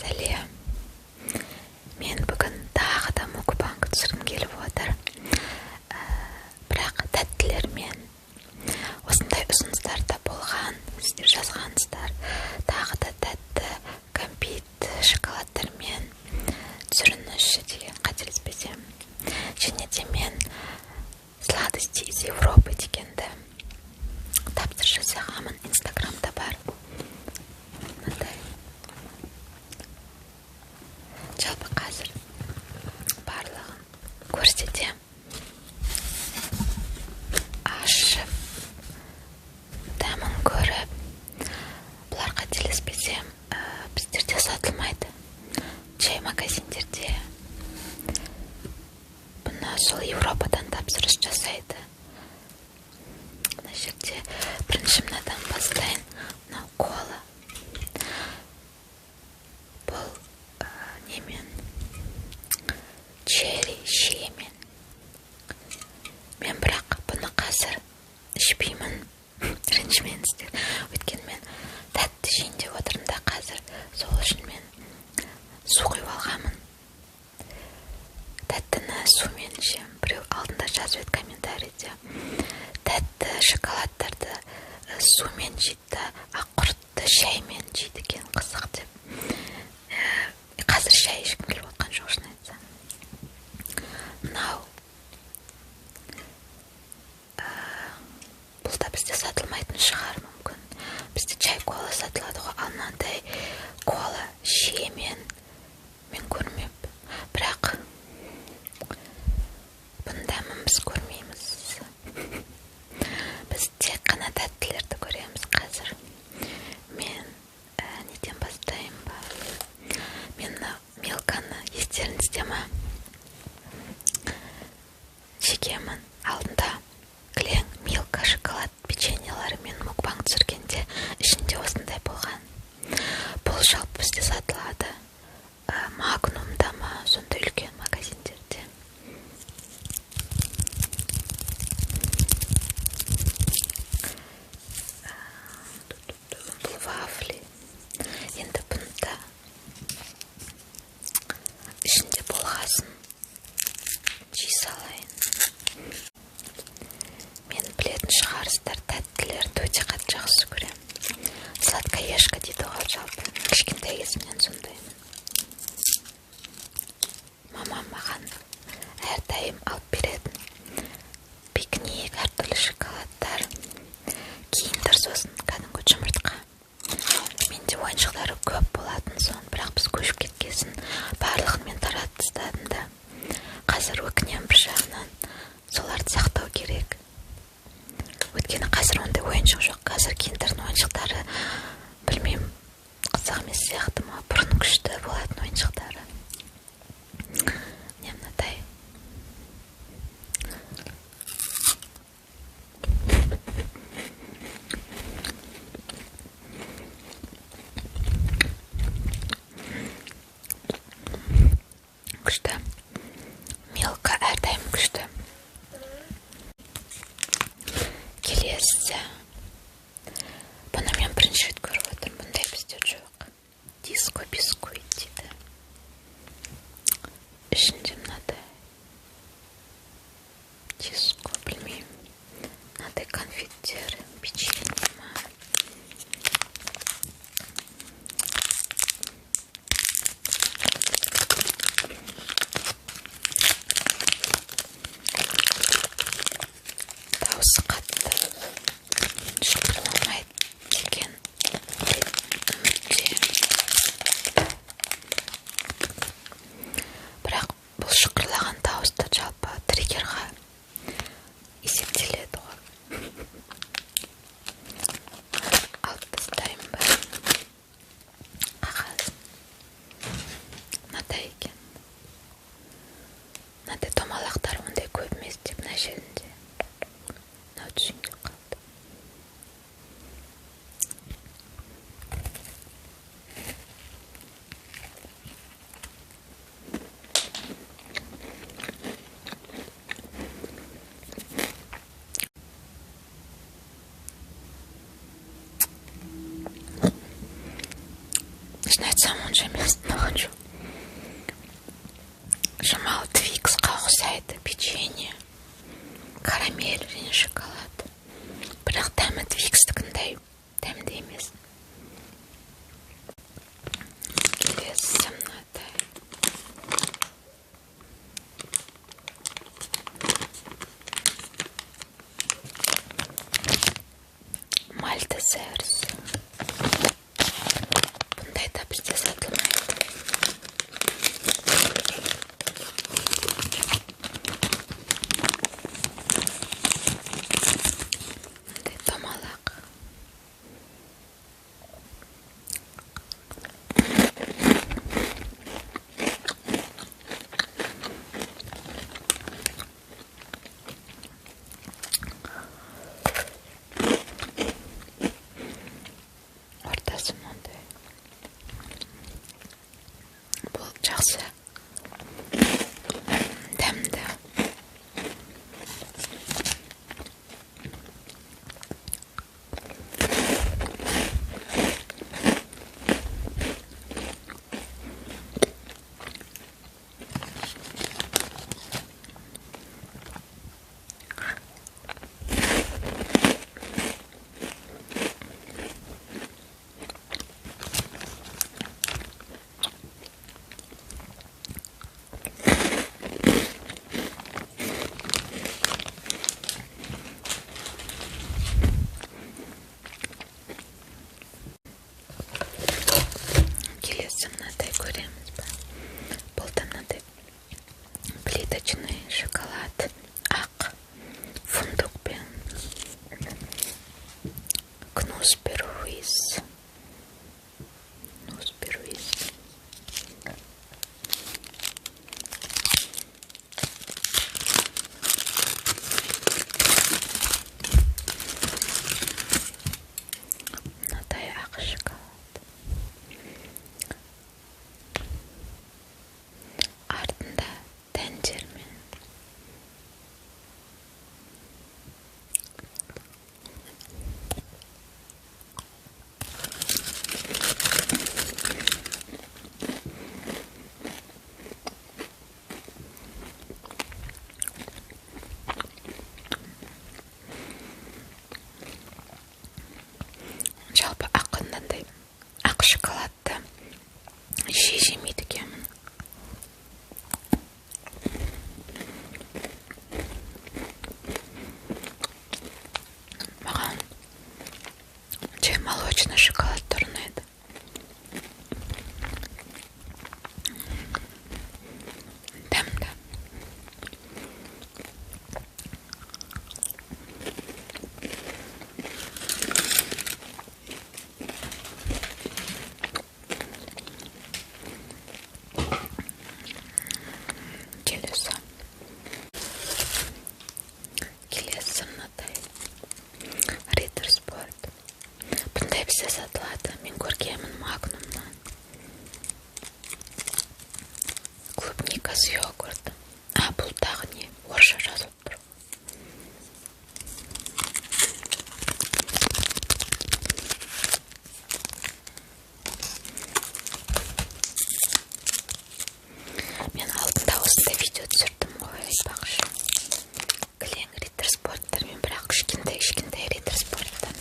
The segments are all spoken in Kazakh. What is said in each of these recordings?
Сәлем. Мен бүгін тағы да мукбанг түсіргім келіп отыр. Бірақ тәттілермен осындай ұсыныстар да болған. Сіздер жазғансыздар. Тағы да тәтті кәмпит шоколадтармен түсіріңізші деген, қателеспесем. Және де мен сладости из Европы дегенді тапсырыс жасағанмын. Инстаграмда бар. Жалпы қазір барлығын көрсетем. Ашып, дәмін көріп, бұлар қателеспесем, біздерде сатылмайды. Чай магазиндерде. Бұны сол Европадан тапсырыс жасайды. Мына жерде бірінші мынадан бастайын. Мынау кола. Бұл немен? Черри, шиемен. Мен бірақ бұны қазір ішпеймін. Ренжімеңіздер. Өйткені мен тәтті жейін деп отырмын да қазір. Сол үшін мен су құйып алғанмын. Тәттіні сумен ішем. Біреу алдында жазып еді комментарийде. Тәтті шоколадтарды сумен жейді, ақұртты шаймен жейді екен, қызық деп. Қазір шай ішкім келіп отқан жоқ, шын айтсам. Мынау бұл да бізде сатылмайтын шығар мүмкін. Бізде чай кола сатылады ғой, ал мынандай кола шиемен мен көрмеп. Бірақ бұның дәмін біз көрмейміз. Біз тек қана тәттілерді көреміз қазір. Мен неден бастайын ба? Мен Милканы естеріңізде ма? Жегемін. Алдында кілең Милка шоколад печеньелері мен мукбанг түсіргенде ішінде осындай болған. Бұл жалпы бізде сатылады. Магнумда ма, сондай үлкен магазиндерде. Бұл вафли. Енді бұны да ішінде болғасын жей салайын. Мен білетін шығарсыздар, тәттілерді өте қатты жақсы көрем. Сладкоежка дейді ғой жалпы. Кішкентай кезімнен сондаймын. Мамам маған әрдайым алып беретін. Пикник, әртүрлі шоколадтар, Киндер, сосын кәдімгі жұмыртқа. Менде ойыншықтары көп болатын соң, бірақ біз көшіп кеткесін барлығын мен таратып тастадым да. Қазір өкінем бір жағынан, соларды сақтау керек. Өйткені қазір ондай ойыншық жоқ. Қазір Киндердің ойыншықтары, білмеймін, қызық емес сияқты ма, бұрын күшті болатын ойыншықтары. Не мынадай. Күшті. Милка әрдайым күшті. Келесі. Бұны мен бірінші рет көріп отырмын. Бұндай бізде жоқ. Диско бисквит дейді. шын айтсам онша емес, маған жоқ. Шамалы твиксқа ұқсайды, печенье, карамель және шоколад. Бірақ дәмі твикстікіндей дәмді емес. Келесі мынадай. Мальтезерс. Бұндай да бізде сатылмайды. Бұндай домалақ. Ортасы мынандай. Бұл жақсы. Дәмді. Келесі мынадай көреміз ба? Бұл да мынадай плиточный шоколад, ақ фундукпен. Кнуспервиз. Мынадай ақ шоколад. Артында тәндермен. Жалпы ақындандай ақ шоколадты жемейді екенмін. Маған жай молочный шоколад ұнайды. Дәмді. Келесі мынадай. Риттер Спорт. Бұндай бізде сатылады. Мен көргенмін Магнумнан. Клубника с йогуртом. Бұл тағы не? Орысша жазылып тұр. Мен алдында осындай видео түсірдім ғой, айтпақшы. Кілең Риттер Спорттармен, бірақ кішкентай Риттер Спорттан.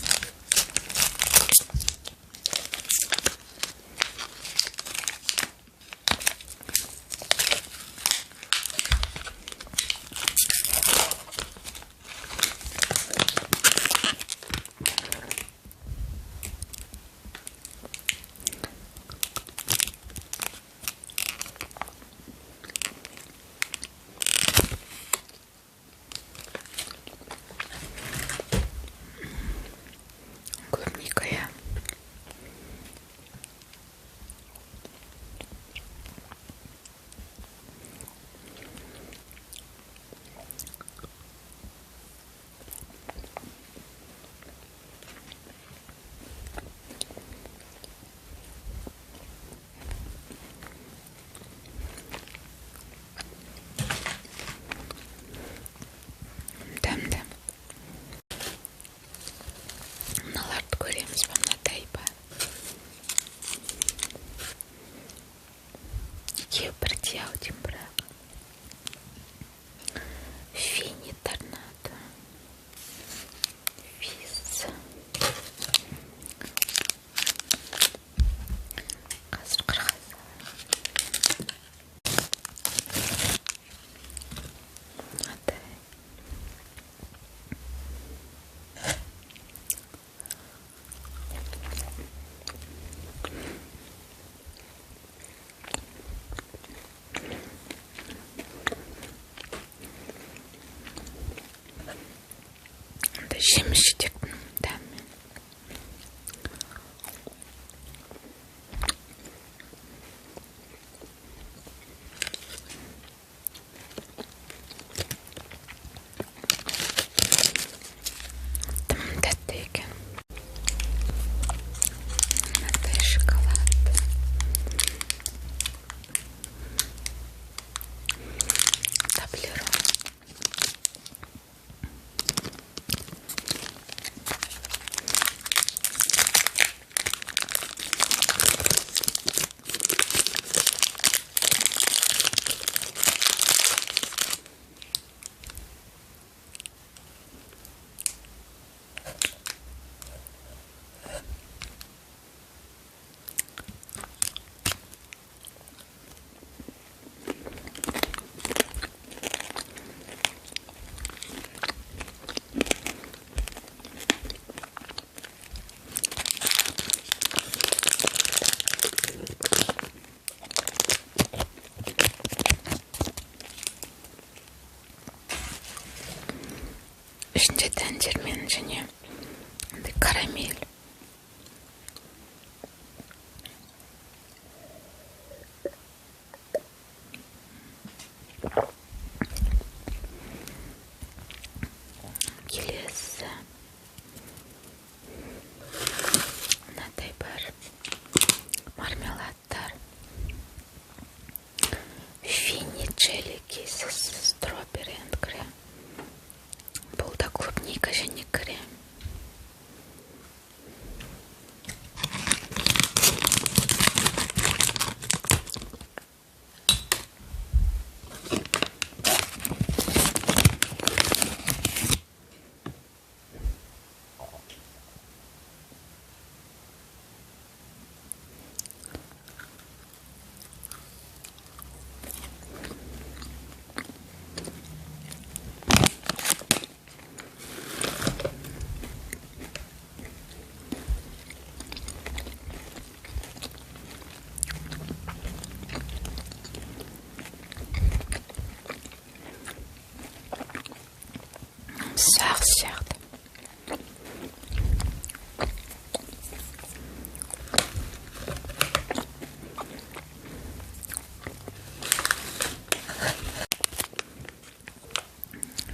сағыз сияқты.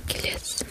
Келесі.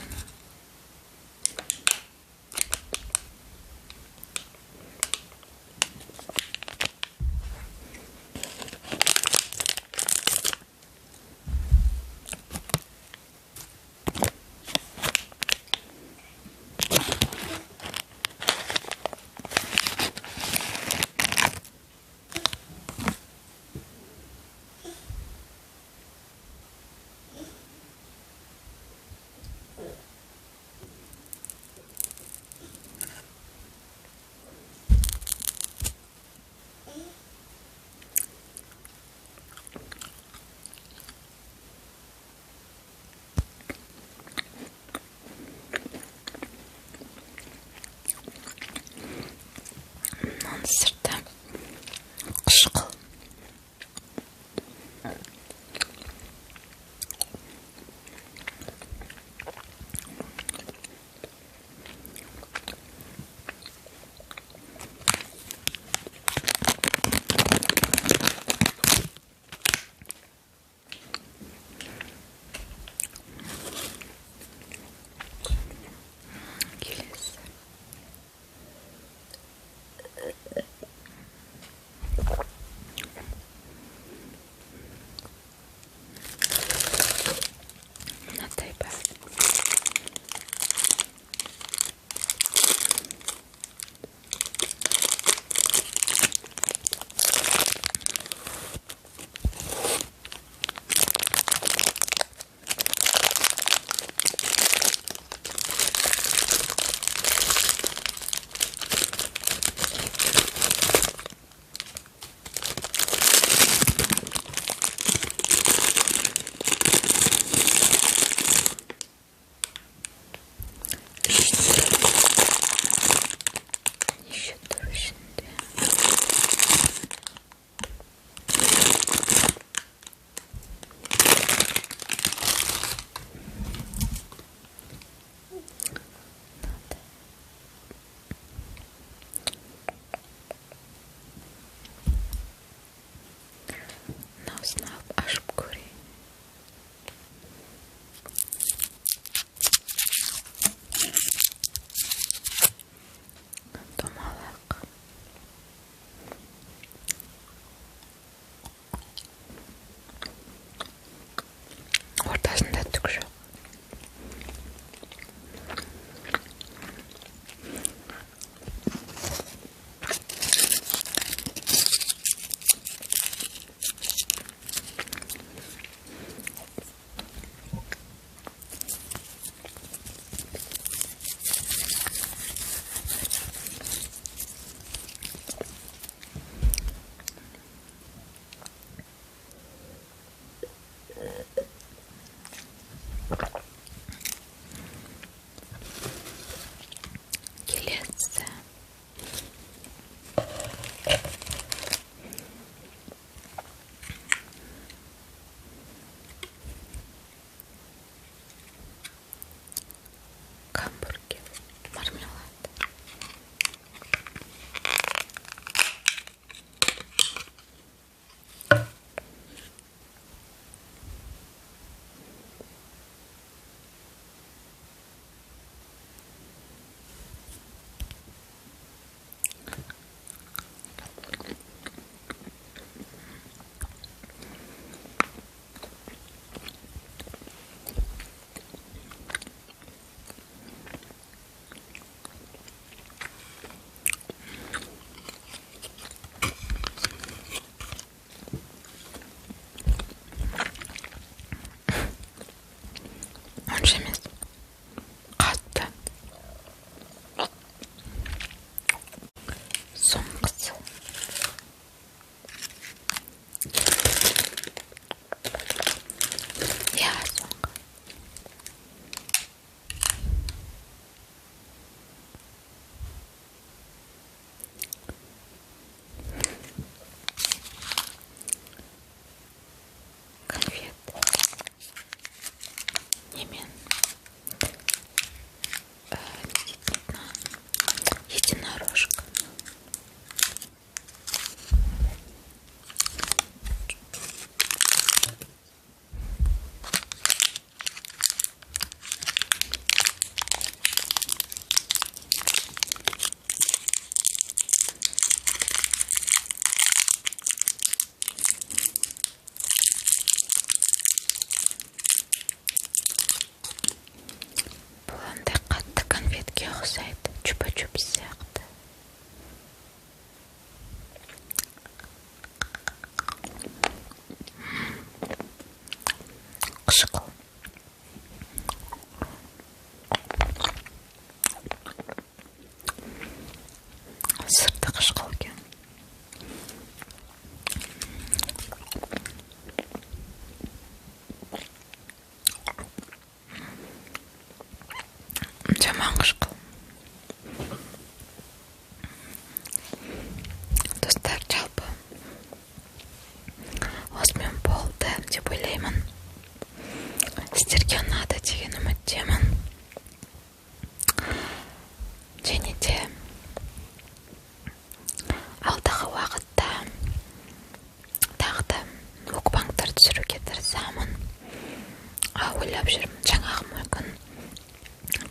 ойлап жүрмін. Жаңағы мүмкін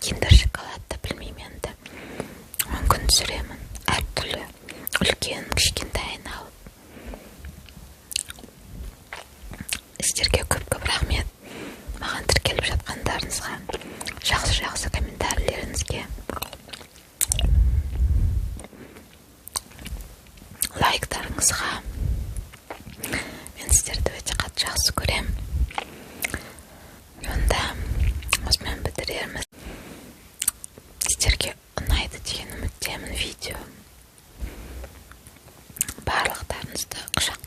киндер шоколадты білмеймін енді. Мүмкін түсіремін. Әртүрлі үлкен кішкентайын алып. Сіздерге көп рахмет. Маған тіркеліп жатқандарыңызға, жақсы комментарийлеріңізге, лайктарыңызға. Мен сіздерді өте қатты жақсы көрем. Онда осымен бітірерміз. Сіздерге ұнайды деген үміттемін видео. Барлықтарыңызды құшақ